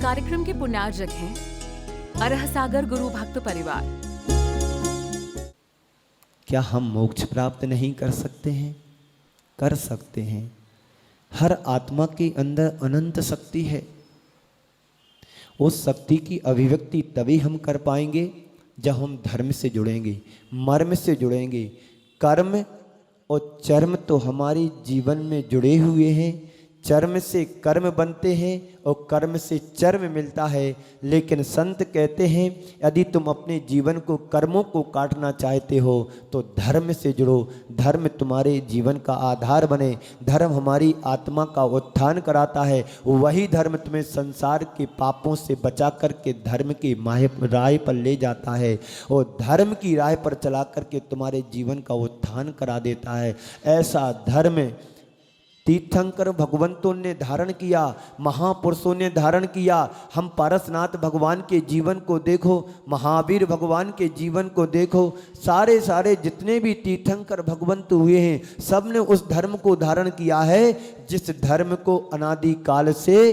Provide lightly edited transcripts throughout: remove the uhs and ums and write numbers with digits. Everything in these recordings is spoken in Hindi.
कार्यक्रम के पुण्यार्जक हैं अरह सागर गुरु भक्त परिवार। क्या हम मोक्ष प्राप्त नहीं कर सकते हैं? कर सकते हैं। हर आत्मा के अंदर अनंत शक्ति है। उस शक्ति की अभिव्यक्ति तभी हम कर पाएंगे जब हम धर्म से जुड़ेंगे, मर्म से जुड़ेंगे। कर्म और चर्म तो हमारे जीवन में जुड़े हुए हैं। चर्म से कर्म बनते हैं और कर्म से चर्म मिलता है। लेकिन संत कहते हैं यदि तुम अपने जीवन को कर्मों को काटना चाहते हो तो धर्म से जुड़ो। धर्म तुम्हारे जीवन का आधार बने। धर्म हमारी आत्मा का उत्थान कराता है। वही धर्म तुम्हें संसार के पापों से बचा करके धर्म की राह पर ले जाता है और धर्म की राह पर चला करके तुम्हारे जीवन का उत्थान करा देता है। ऐसा धर्म तीर्थंकर भगवंतों ने धारण किया, महापुरुषों ने धारण किया। हम पारसनाथ भगवान के जीवन को देखो, महावीर भगवान के जीवन को देखो, सारे जितने भी तीर्थंकर भगवंत हुए हैं सब ने उस धर्म को धारण किया है जिस धर्म को अनादि काल से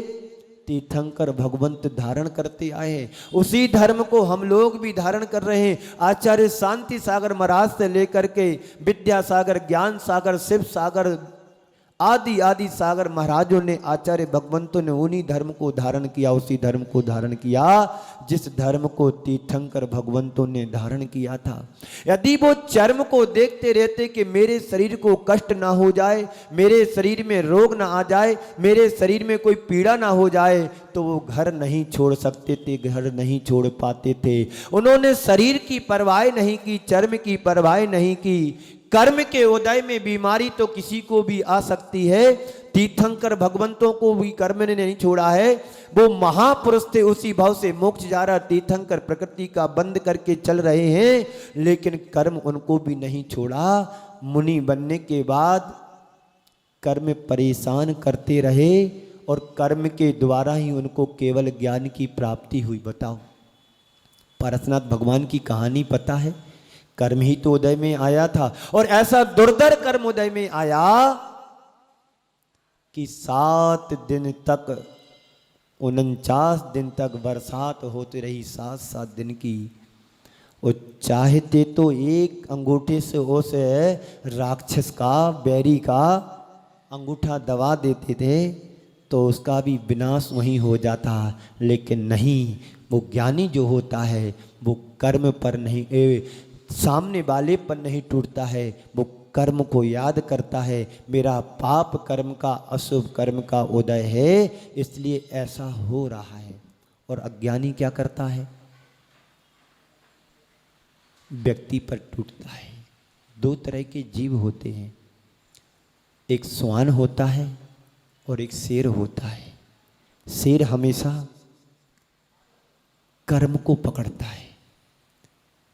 तीर्थंकर भगवंत धारण करते आए हैं। उसी धर्म को हम लोग भी धारण कर रहे हैं। आचार्य शांति सागर महाराज से लेकर के विद्यासागर, ज्ञान सागर, शिव सागर आदि आदि सागर महाराजों ने, आचार्य भगवंतों ने उन्हीं धर्म को धारण किया, उसी धर्म को धारण किया जिस धर्म को तीर्थंकर भगवंतों ने धारण किया था। यदि वो चर्म को देखते रहते कि मेरे शरीर को कष्ट ना हो जाए, मेरे शरीर में रोग ना आ जाए, मेरे शरीर में कोई पीड़ा ना हो जाए, तो वो घर नहीं छोड़ सकते थे, घर नहीं छोड़ पाते थे। उन्होंने शरीर की परवाह नहीं की, चर्म की परवाह नहीं की। कर्म के उदय में बीमारी तो किसी को भी आ सकती है। तीर्थंकर भगवंतों को भी कर्म ने नहीं छोड़ा है। वो महापुरुष थे, उसी भाव से मोक्ष जा रहा। तीर्थंकर प्रकृति का बंद करके चल रहे हैं, लेकिन कर्म उनको भी नहीं छोड़ा। मुनि बनने के बाद कर्म परेशान करते रहे और कर्म के द्वारा ही उनको केवल ज्ञान की प्राप्ति हुई। बताओ, पारसनाथ भगवान की कहानी पता है? कर्म ही तो उदय में आया था और ऐसा दुर्धर कर्म उदय में आया कि 7 दिन तक, 49 दिन तक बरसात होती रही, 7-7 दिन की। और चाहते तो एक अंगूठे से उस राक्षस का, बैरी का अंगूठा दबा देते थे तो उसका भी विनाश वहीं हो जाता। लेकिन नहीं, वो ज्ञानी जो होता है वो कर्म पर नहीं, सामने वाले पर नहीं टूटता है, वो कर्म को याद करता है। मेरा पाप कर्म का, अशुभ कर्म का उदय है, इसलिए ऐसा हो रहा है। और अज्ञानी क्या करता है? व्यक्ति पर टूटता है। 2 तरह के जीव होते हैं, एक श्वान होता है और एक शेर होता है। शेर हमेशा कर्म को पकड़ता है।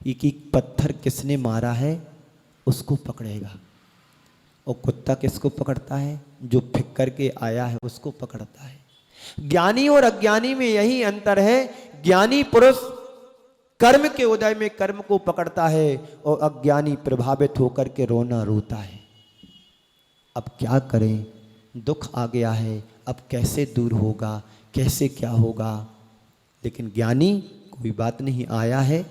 एक एक पत्थर किसने मारा है उसको पकड़ेगा। और कुत्ता किसको पकड़ता है? जो फिक करके आया है उसको पकड़ता है। ज्ञानी और अज्ञानी में यही अंतर है। ज्ञानी पुरुष कर्म के उदय में कर्म को पकड़ता है और अज्ञानी प्रभावित होकर के रोना रोता है। अब क्या करें? दुख आ गया है, अब कैसे दूर होगा, कैसे क्या होगा? लेकिन ज्ञानी कोई बात नहीं, आया है,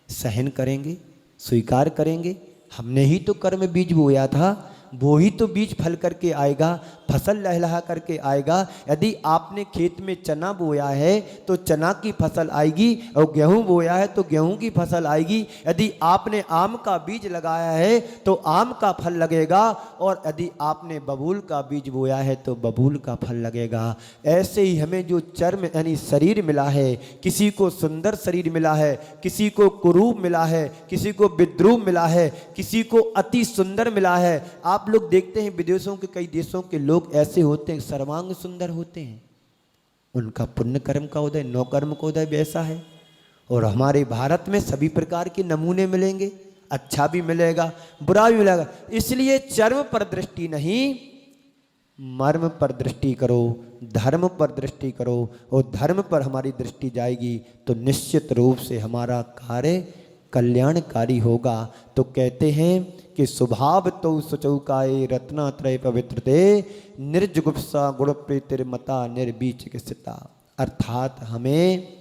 सहन करेंगे, स्वीकार करेंगे। हमने ही तो कर्म बीज बोया था, वो ही तो बीज फल करके आएगा, फसल लहलहा करके आएगा। यदि आपने खेत में चना बोया है तो चना की फसल आएगी, और गेहूं बोया है तो गेहूं की फसल आएगी। यदि आपने आम का बीज लगाया है तो आम का फल लगेगा, और यदि आपने बबूल का बीज बोया है तो बबूल का फल लगेगा। ऐसे ही हमें जो चर्म यानी शरीर मिला है, किसी को सुंदर शरीर मिला है, किसी को कुरूप मिला है, किसी को विद्रूप मिला है, किसी को अति सुंदर मिला है। आप लोग देखते हैं विदेशों के कई देशों के लोग ऐसे होते हैं, सर्वांग सुंदर होते हैं। उनका पुण्य कर्म का उदय, नौ कर्म का उदय वैसा है। और हमारे भारत में सभी प्रकार के नमूने मिलेंगे, अच्छा भी मिलेगा, बुरा भी मिलेगा। इसलिए चर्म पर दृष्टि नहीं, मर्म पर दृष्टि करो, धर्म पर दृष्टि करो। और धर्म पर हमारी दृष्टि जाएगी तो निश्चित रूप से हमारा कार्य कल्याणकारी होगा। तो कहते हैं कि स्वभाव तो सुचौकाए रत्नात्रय पवित्रते, निर्जुगुप्सा गुण प्रीतिर्मता निर्बीच स्थिता। अर्थात हमें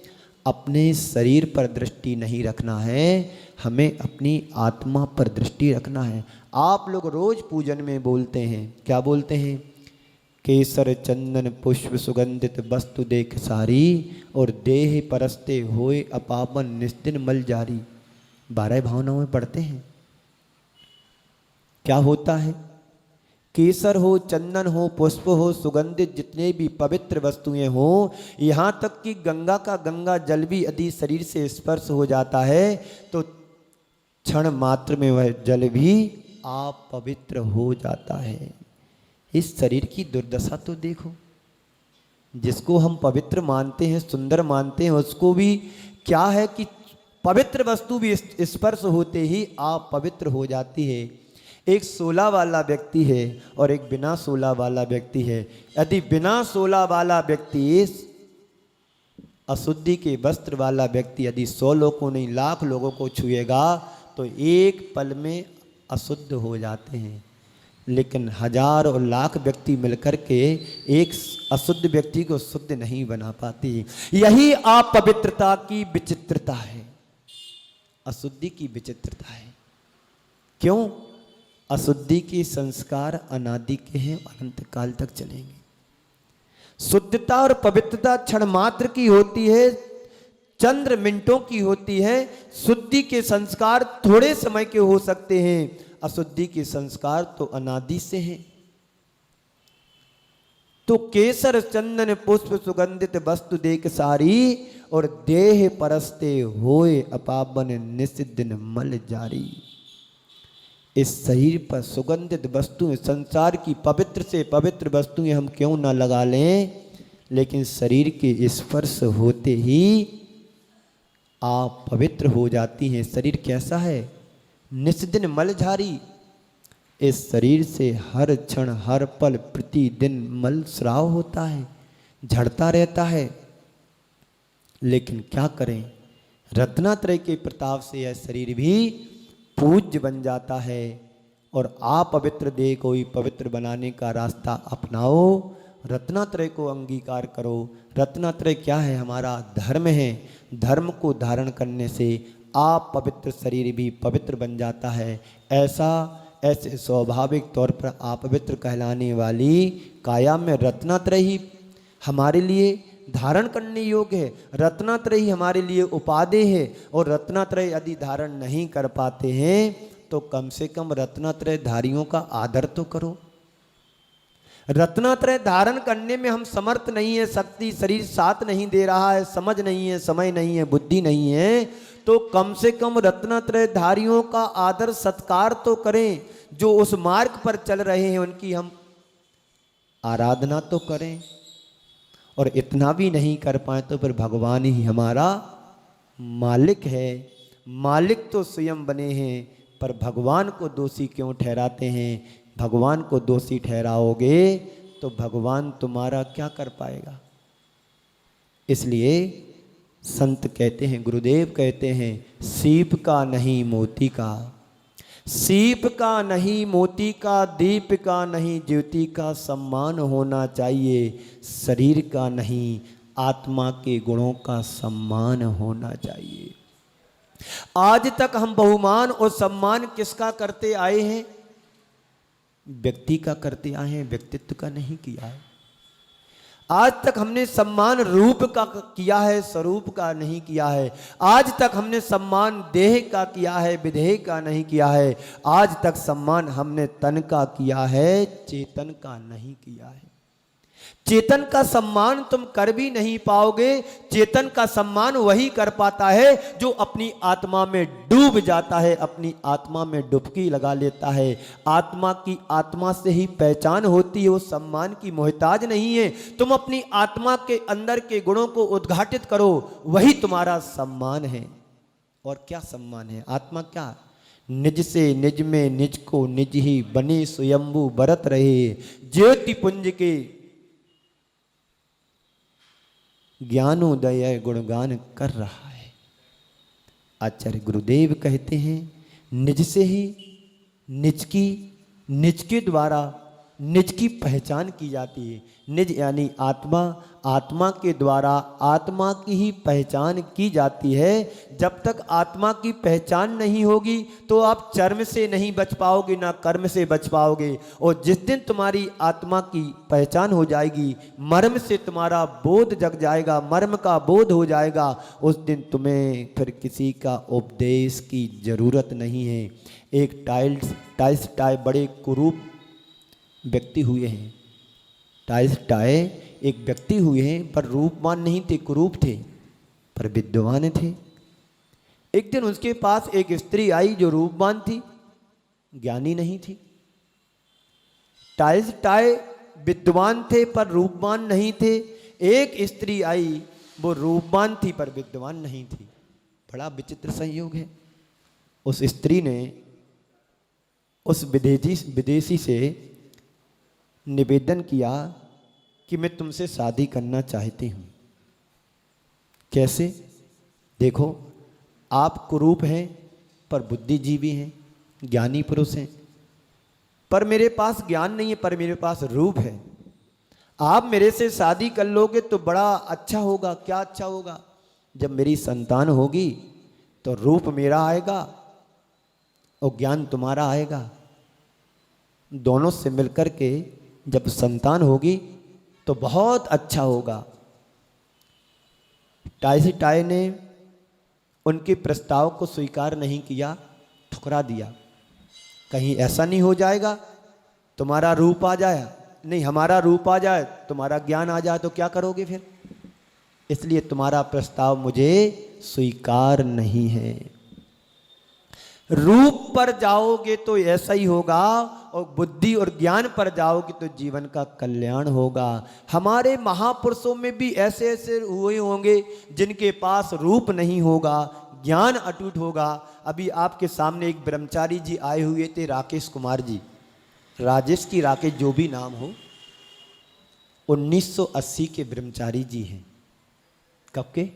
अपने शरीर पर दृष्टि नहीं रखना है, हमें अपनी आत्मा पर दृष्टि रखना है। आप लोग रोज पूजन में बोलते हैं, क्या बोलते हैं? केसर चंदन पुष्प सुगंधित वस्तु देख सारी, और देह परस्ते होए अपावन निस्दिन मल जारी। 12 भावनाओं में पढ़ते हैं। क्या होता है? केसर हो, चंदन हो, पुष्प हो, सुगंधित जितने भी पवित्र वस्तुएं हो, यहाँ तक कि गंगा का गंगा जल भी यदि शरीर से स्पर्श हो जाता है तो क्षण मात्र में वह जल भी आप पवित्र हो जाता है। इस शरीर की दुर्दशा तो देखो। जिसको हम पवित्र मानते हैं, सुंदर मानते हैं, उसको भी क्या है कि पवित्र वस्तु भी स्पर्श होते ही आप पवित्र हो जाती है। एक 16 वाला व्यक्ति है और एक बिना 16 वाला व्यक्ति है। यदि बिना 16 वाला व्यक्ति अशुद्धि के वस्त्र वाला व्यक्ति यदि 100 लोगों नहीं लाख लोगों को छुएगा तो एक पल में अशुद्ध हो जाते हैं। लेकिन 1000 और लाख व्यक्ति मिलकर के एक अशुद्ध व्यक्ति को शुद्ध नहीं बना पाती। यही आप पवित्रता की विचित्रता है, अशुद्धि की विचित्रता है। क्यों? अशुद्धि के संस्कार अनादि के हैं, अनंत काल तक चलेंगे। शुद्धता और पवित्रता क्षण मात्र की होती है, चंद्र मिनटों की होती है। शुद्धि के संस्कार थोड़े समय के हो सकते हैं, अशुद्धि के संस्कार तो अनादि से हैं। तो केसर चंदन पुष्प सुगंधित वस्तु देख सारी, और देह परस्ते होए अपावन निस्दिन मल जारी। इस शरीर पर सुगंधित वस्तुएं, संसार की पवित्र से पवित्र वस्तुएं हम क्यों ना लगा लें, लेकिन शरीर के स्पर्श होते ही आप पवित्र हो जाती हैं। शरीर कैसा है? निस्दिन मलझारी। इस शरीर से हर क्षण हर पल प्रतिदिन मल स्राव होता है, झड़ता रहता है। लेकिन क्या करें, रत्नात्रय के प्रताप से यह शरीर भी पूज्य बन जाता है। और आप पवित्र देह को ही पवित्र बनाने का रास्ता अपनाओ, रत्नात्रय को अंगीकार करो। रत्नात्रय क्या है? हमारा धर्म है। धर्म को धारण करने से आप पवित्र शरीर भी पवित्र बन जाता है। ऐसे स्वाभाविक तौर पर आप पवित्र कहलाने वाली काया में रत्नात्रय ही हमारे लिए धारण करने योग्य है। रत्नात्रय ही हमारे लिए उपादेय है। और रत्नात्रय यदि धारण नहीं कर पाते हैं तो कम से कम रत्नात्रय धारियों का आदर तो करो। रत्नात्रय धारण करने में हम समर्थ नहीं है, शक्ति शरीर साथ नहीं दे रहा है, समझ नहीं है, समय नहीं है, बुद्धि नहीं है, तो कम से कम रत्नात्रय धारियों का आदर सत्कार तो करें। जो उस मार्ग पर चल रहे हैं उनकी हम आराधना तो करें। और इतना भी नहीं कर पाए तो फिर भगवान ही हमारा मालिक है। मालिक तो स्वयं बने हैं, पर भगवान को दोषी क्यों ठहराते हैं? भगवान को दोषी ठहराओगे तो भगवान तुम्हारा क्या कर पाएगा? इसलिए संत कहते हैं, गुरुदेव कहते हैं, सीप का नहीं मोती का, सीप का नहीं मोती का, दीप का नहीं ज्योति का सम्मान होना चाहिए। शरीर का नहीं आत्मा के गुणों का सम्मान होना चाहिए। आज तक हम बहुमान और सम्मान किसका करते आए हैं? व्यक्ति का करते आए हैं, व्यक्तित्व का नहीं किया है। आज तक हमने सम्मान रूप का किया है, स्वरूप का नहीं किया है। आज तक हमने सम्मान देह का किया है, विदेह का नहीं किया है। आज तक सम्मान हमने तन का किया है, चेतन का नहीं किया है। चेतन का सम्मान तुम कर भी नहीं पाओगे। चेतन का सम्मान वही कर पाता है जो अपनी आत्मा में डूब जाता है, अपनी आत्मा में डुबकी लगा लेता है। आत्मा की आत्मा से ही पहचान होती है, वो सम्मान की मोहताज नहीं है। तुम अपनी आत्मा के अंदर के गुणों को उद्घाटित करो, वही तुम्हारा सम्मान है। और क्या सम्मान है? आत्मा क्या? निज से निज में निज को निज ही बने स्वयंभू बरत रहे, ज्योति पुंज के ज्ञानोदय गुणगान कर रहा है। आचार्य गुरुदेव कहते हैं, निज से ही निज की, निज के द्वारा निज की पहचान की जाती है। निज यानी आत्मा, आत्मा के द्वारा आत्मा की ही पहचान की जाती है। जब तक आत्मा की पहचान नहीं होगी तो आप चर्म से नहीं बच पाओगे, ना कर्म से बच पाओगे। और जिस दिन तुम्हारी आत्मा की पहचान हो जाएगी, मर्म से तुम्हारा बोध जग जाएगा, मर्म का बोध हो जाएगा, उस दिन तुम्हें फिर किसी का उपदेश की जरूरत नहीं है। एक टाइल्स टाई बड़े कुरूप व्यक्ति हुए हैं। टाइल्स टाए एक व्यक्ति हुए हैं, पर रूपवान नहीं थे, कुरूप थे, पर विद्वान थे। एक दिन उसके पास एक स्त्री आई जो रूपवान थी, ज्ञानी नहीं थी। टाइल्स टाए विद्वान थे पर रूपवान नहीं थे। एक स्त्री आई, वो रूपवान थी पर विद्वान नहीं थी। बड़ा विचित्र संयोग है। उस स्त्री ने उस विदेशी से निवेदन किया कि मैं तुमसे शादी करना चाहती हूँ। कैसे? देखो, आप कुरूप हैं पर बुद्धिजीवी हैं, ज्ञानी पुरुष हैं, पर मेरे पास ज्ञान नहीं है, पर मेरे पास रूप है। आप मेरे से शादी कर लोगे तो बड़ा अच्छा होगा। क्या अच्छा होगा? जब मेरी संतान होगी तो रूप मेरा आएगा और ज्ञान तुम्हारा आएगा। दोनों से मिलकर के जब संतान होगी तो बहुत अच्छा होगा। टाइल्स टाई ने उनके प्रस्ताव को स्वीकार नहीं किया, ठुकरा दिया। कहीं ऐसा नहीं हो जाएगा तुम्हारा रूप आ जाए, नहीं हमारा रूप आ जाए, तुम्हारा ज्ञान आ जाए तो क्या करोगे फिर? इसलिए तुम्हारा प्रस्ताव मुझे स्वीकार नहीं है। रूप पर जाओगे तो ऐसा ही होगा, और बुद्धि और ज्ञान पर जाओगे तो जीवन का कल्याण होगा। हमारे महापुरुषों में भी ऐसे ऐसे हुए होंगे जिनके पास रूप नहीं होगा, ज्ञान अटूट होगा। अभी आपके सामने एक ब्रह्मचारी जी आए हुए थे, राकेश कुमार जी, राजेश की राकेश जो भी नाम हो, 1980 के ब्रह्मचारी जी हैं। कब के?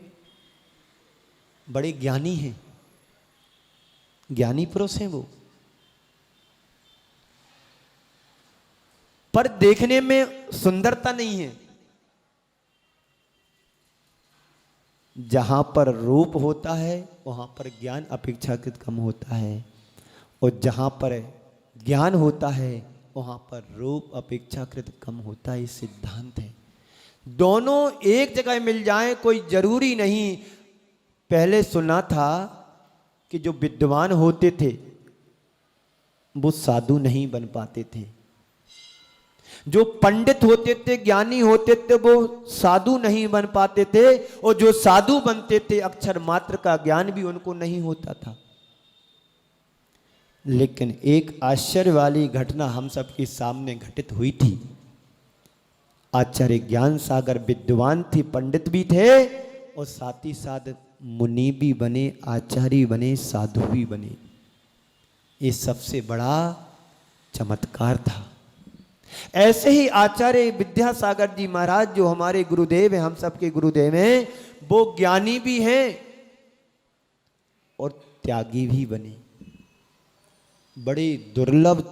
बड़े ज्ञानी हैं, ज्ञानी पुरुष हैं वो, पर देखने में सुंदरता नहीं है। जहां पर रूप होता है वहां पर ज्ञान अपेक्षाकृत कम होता है, और जहां पर ज्ञान होता है वहां पर रूप अपेक्षाकृत कम होता है। ये सिद्धांत है। दोनों एक जगह मिल जाएं कोई जरूरी नहीं। पहले सुना था कि जो विद्वान होते थे वो साधु नहीं बन पाते थे, जो पंडित होते थे, ज्ञानी होते थे, वो साधु नहीं बन पाते थे, और जो साधु बनते थे अक्षर मात्र का ज्ञान भी उनको नहीं होता था। लेकिन एक आश्चर्य वाली घटना हम सबके सामने घटित हुई थी। आचार्य ज्ञान सागर विद्वान थे, पंडित भी थे, और साथ ही साथ मुनि भी बने, आचार्य बने, साधु भी बने। ये सबसे बड़ा चमत्कार था। ऐसे ही आचार्य विद्यासागर जी महाराज जो हमारे गुरुदेव हैं, हम सबके गुरुदेव हैं, वो ज्ञानी भी हैं और त्यागी भी बने। बड़े दुर्लभ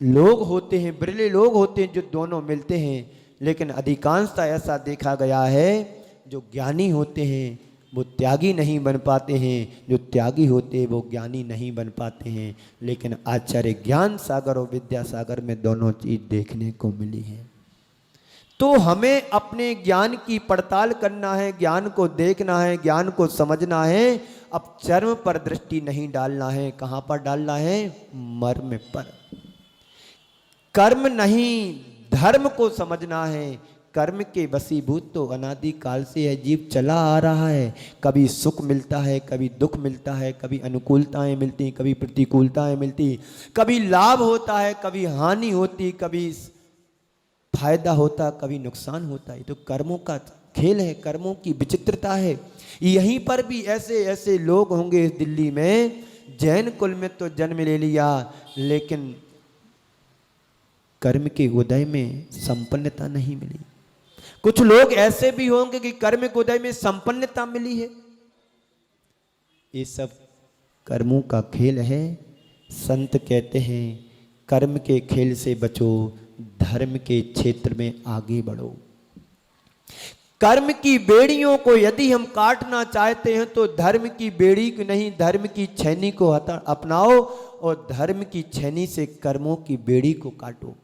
लोग होते हैं, बिरले लोग होते हैं जो दोनों मिलते हैं, लेकिन अधिकांशतः ऐसा देखा गया है जो ज्ञानी होते हैं वो त्यागी नहीं बन पाते हैं, जो त्यागी होते हैं वो ज्ञानी नहीं बन पाते हैं। लेकिन आचार्य ज्ञान सागर और विद्यासागर में दोनों चीज देखने को मिली है। तो हमें अपने ज्ञान की पड़ताल करना है, ज्ञान को देखना है, ज्ञान को समझना है। अब चर्म पर दृष्टि नहीं डालना है। कहां पर डालना है? मर्म पर। कर्म नहीं, धर्म को समझना है। कर्म के वशीभूत तो अनादि काल से है, जीव चला आ रहा है। कभी सुख मिलता है, कभी दुख मिलता है, कभी अनुकूलताएं मिलती, कभी प्रतिकूलताएं मिलती, कभी लाभ होता है, कभी हानि होती, कभी फायदा होता, कभी नुकसान होता है। तो कर्मों का खेल है, कर्मों की विचित्रता है। यहीं पर भी ऐसे ऐसे लोग होंगे इस दिल्ली में, जैन कुल में तो जन्म ले लिया, लेकिन कर्म के उदय में संपन्नता नहीं मिली। कुछ लोग ऐसे भी होंगे कि कर्म के उदय में संपन्नता मिली है। ये सब कर्मों का खेल है। संत कहते हैं कर्म के खेल से बचो, धर्म के क्षेत्र में आगे बढ़ो। कर्म की बेड़ियों को यदि हम काटना चाहते हैं तो धर्म की बेड़ी को नहीं, धर्म की छैनी को अपनाओ और धर्म की छैनी से कर्मों की बेड़ी को काटो।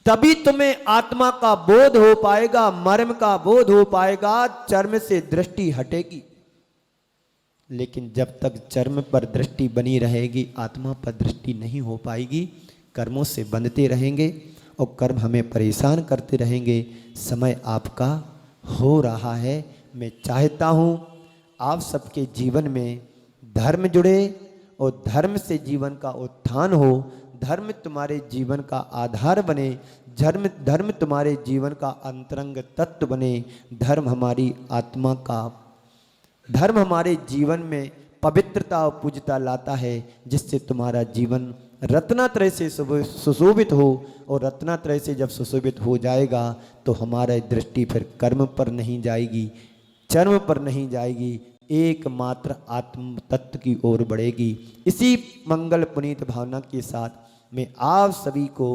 तभी तुम्हें आत्मा का बोध हो पाएगा, मर्म का बोध हो पाएगा, चर्म से दृष्टि हटेगी। लेकिन जब तक चर्म पर दृष्टि बनी रहेगी, आत्मा पर दृष्टि नहीं हो पाएगी। कर्मों से बंधते रहेंगे और कर्म हमें परेशान करते रहेंगे। समय आपका हो रहा है। मैं चाहता हूँ आप सबके जीवन में धर्म जुड़े और धर्म से जीवन का उत्थान हो। धर्म तुम्हारे जीवन का आधार बने, धर्म तुम्हारे जीवन का अंतरंग तत्व बने। धर्म हमारी आत्मा का, धर्म हमारे जीवन में पवित्रता और पूज्यता लाता है, जिससे तुम्हारा जीवन रत्नात्रय से सुशोभित हो। और रत्नात्रय से जब सुशोभित हो जाएगा तो हमारी दृष्टि फिर कर्म पर नहीं जाएगी, चर्म पर नहीं जाएगी, एकमात्र आत्म तत्व की ओर बढ़ेगी। इसी मंगल पुनीत भावना के साथ मैं आप सभी को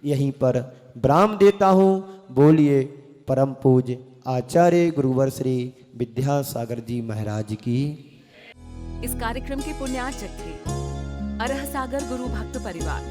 यहीं पर विराम देता हूँ। बोलिए परम पूज्य आचार्य गुरुवर श्री विद्यासागर जी महाराज की। इस कार्यक्रम के पुण्यार्चक थे अरह सागर गुरु भक्त परिवार।